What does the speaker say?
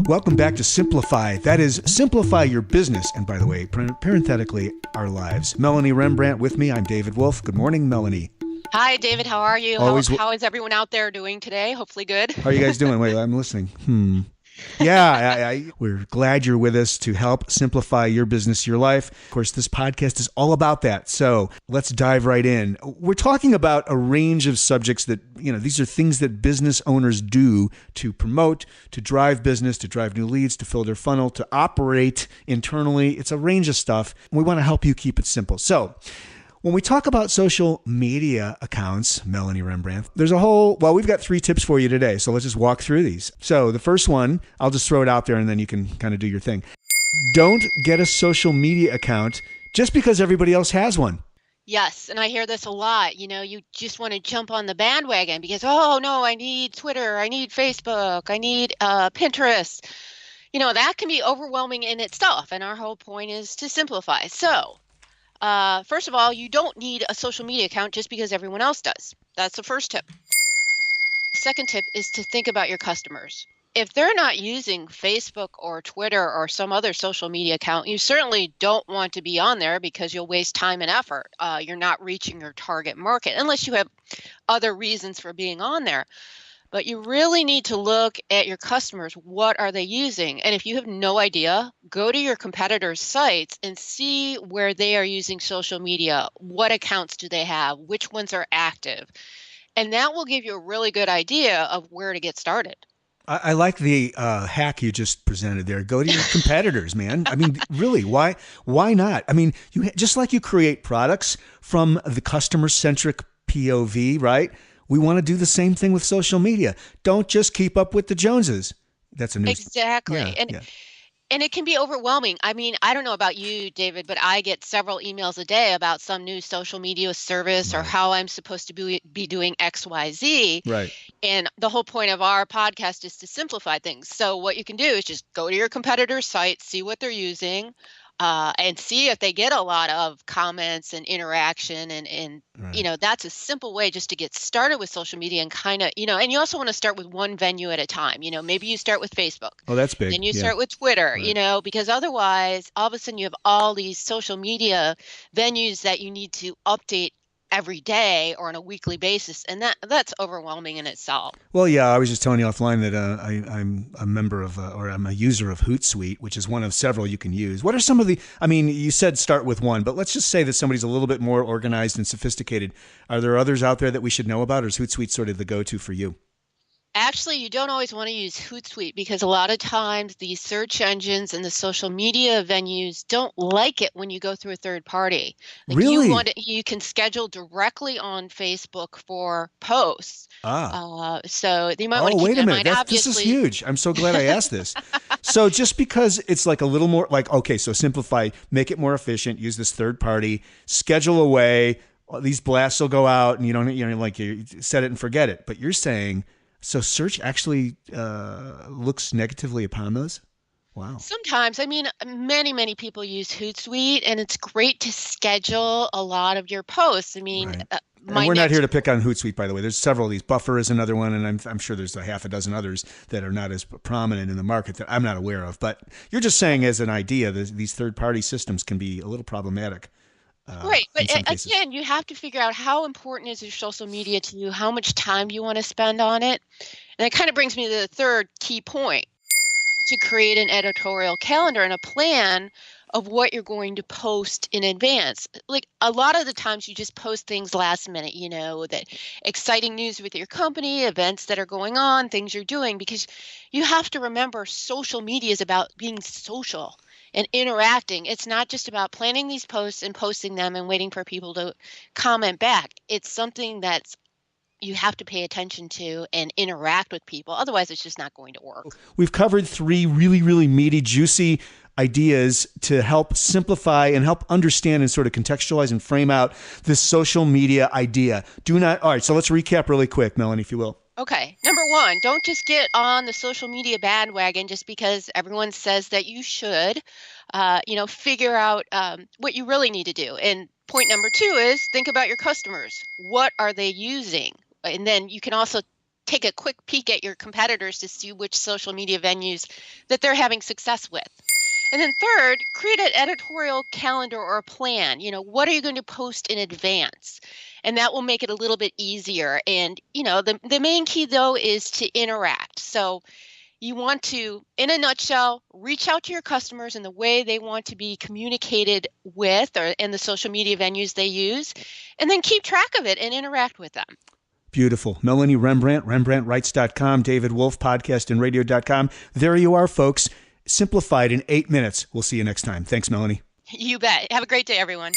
Welcome back to Simplify. That is, simplify your business. And by the way, parenthetically, our lives. Melanie Rembrandt with me. I'm David Wolf. Good morning, Melanie. Hi, David. How are you? How is everyone out there doing today? Hopefully good. How are you guys doing? Wait, I'm listening. Yeah, we're glad you're with us to help simplify your business, your life. Of course, this podcast is all about that. So let's dive right in. We're talking about a range of subjects that, these are things that business owners do to promote, to drive business, to drive new leads, to fill their funnel, to operate internally. It's a range of stuff. We want to help you keep it simple. So when we talk about social media accounts, Melanie Rembrandt, we've got 3 tips for you today. So let's just walk through these. So the first one, I'll just throw it out there and then you can kind of do your thing. Don't get a social media account just because everybody else has one. Yes, and I hear this a lot. You just want to jump on the bandwagon because, oh, no, I need Twitter, I need Facebook, I need Pinterest. That can be overwhelming in itself. And our whole point is to simplify. So first of all, you don't need a social media account just because everyone else does. That's the first tip. Second tip is to think about your customers. If they're not using Facebook or Twitter or some other social media account, you certainly don't want to be on there because you'll waste time and effort. You're not reaching your target market unless you have other reasons for being on there. But you really need to look at your customers. What are they using? And if you have no idea, go to your competitors' sites and see where they are using social media. What accounts do they have? Which ones are active? And that will give you a really good idea of where to get started. I like the hack you just presented there. Go to your competitors, man. I mean, really, why not? I mean, just like you create products from the customer-centric POV, right? We want to do the same thing with social media. Don't just keep up with the Joneses. That's a new Exactly. And it can be overwhelming. I mean, I don't know about you, David, but I get several emails a day about some new social media service or how I'm supposed to be doing X, Y, Z. Right. And the whole point of our podcast is to simplify things. So what you can do is just go to your competitor's site, see what they're using, and see if they get a lot of comments and interaction. And right. that's a simple way just to get started with social media and kind of, and you also want to start with one venue at a time. Maybe you start with Facebook. Oh, that's big. Then you start with Twitter, right. Because otherwise, all of a sudden you have all these social media venues that you need to update every day or on a weekly basis. And that's overwhelming in itself. Well, yeah, I was just telling you offline that I'm a member of, or I'm a user of Hootsuite, which is one of several you can use. What are some of you said start with one, but let's just say that somebody's a little bit more organized and sophisticated. Are there others out there that we should know about, or is Hootsuite sort of the go-to for you? Actually, you don't always want to use Hootsuite because a lot of times the search engines and the social media venues don't like it when you go through a third party. Really? You can schedule directly on Facebook for posts. So you might want to keep wait that a in minute. mind. This is huge. I'm so glad I asked this. So just because it's like a little more so simplify, make it more efficient, use this third party, schedule away, these blasts will go out and you set it and forget it. But you're saying, so search actually looks negatively upon those? Wow. Sometimes, many, many people use Hootsuite, and it's great to schedule a lot of your posts. Right. And we're not here to pick on Hootsuite, by the way. There's several of these. Buffer is another one, and I'm sure there's a half a dozen others that are not as prominent in the market that I'm not aware of. But you're just saying as an idea, these third-party systems can be a little problematic. Right. But again, you have to figure out how important is your social media to you, how much time you want to spend on it. And that kind of brings me to the third key point, to create an editorial calendar and a plan of what you're going to post in advance. Like a lot of the times you just post things last minute, that exciting news with your company, events that are going on, things you're doing, because you have to remember social media is about being social and interacting. It's not just about planning these posts and posting them and waiting for people to comment back. It's something that's you have to pay attention to and interact with people. Otherwise, it's just not going to work. We've covered 3 really, really meaty, juicy ideas to help simplify and help understand and sort of contextualize and frame out this social media idea. All right, so let's recap really quick, Melanie, if you will. Okay. Number 1, don't just get on the social media bandwagon just because everyone says that you should. Figure out what you really need to do. And point number 2 is think about your customers. What are they using? And then you can also take a quick peek at your competitors to see which social media venues that they're having success with. And then third, create an editorial calendar or a plan. What are you going to post in advance? And that will make it a little bit easier. And, the main key, though, is to interact. So you want to, in a nutshell, reach out to your customers in the way they want to be communicated with or in the social media venues they use, and then keep track of it and interact with them. Beautiful. Melanie Rembrandt, RembrandtWrites.com, David Wolf, podcastandradio.com. There you are, folks. Simplified in 8 minutes. We'll see you next time. Thanks, Melanie. You bet. Have a great day, everyone.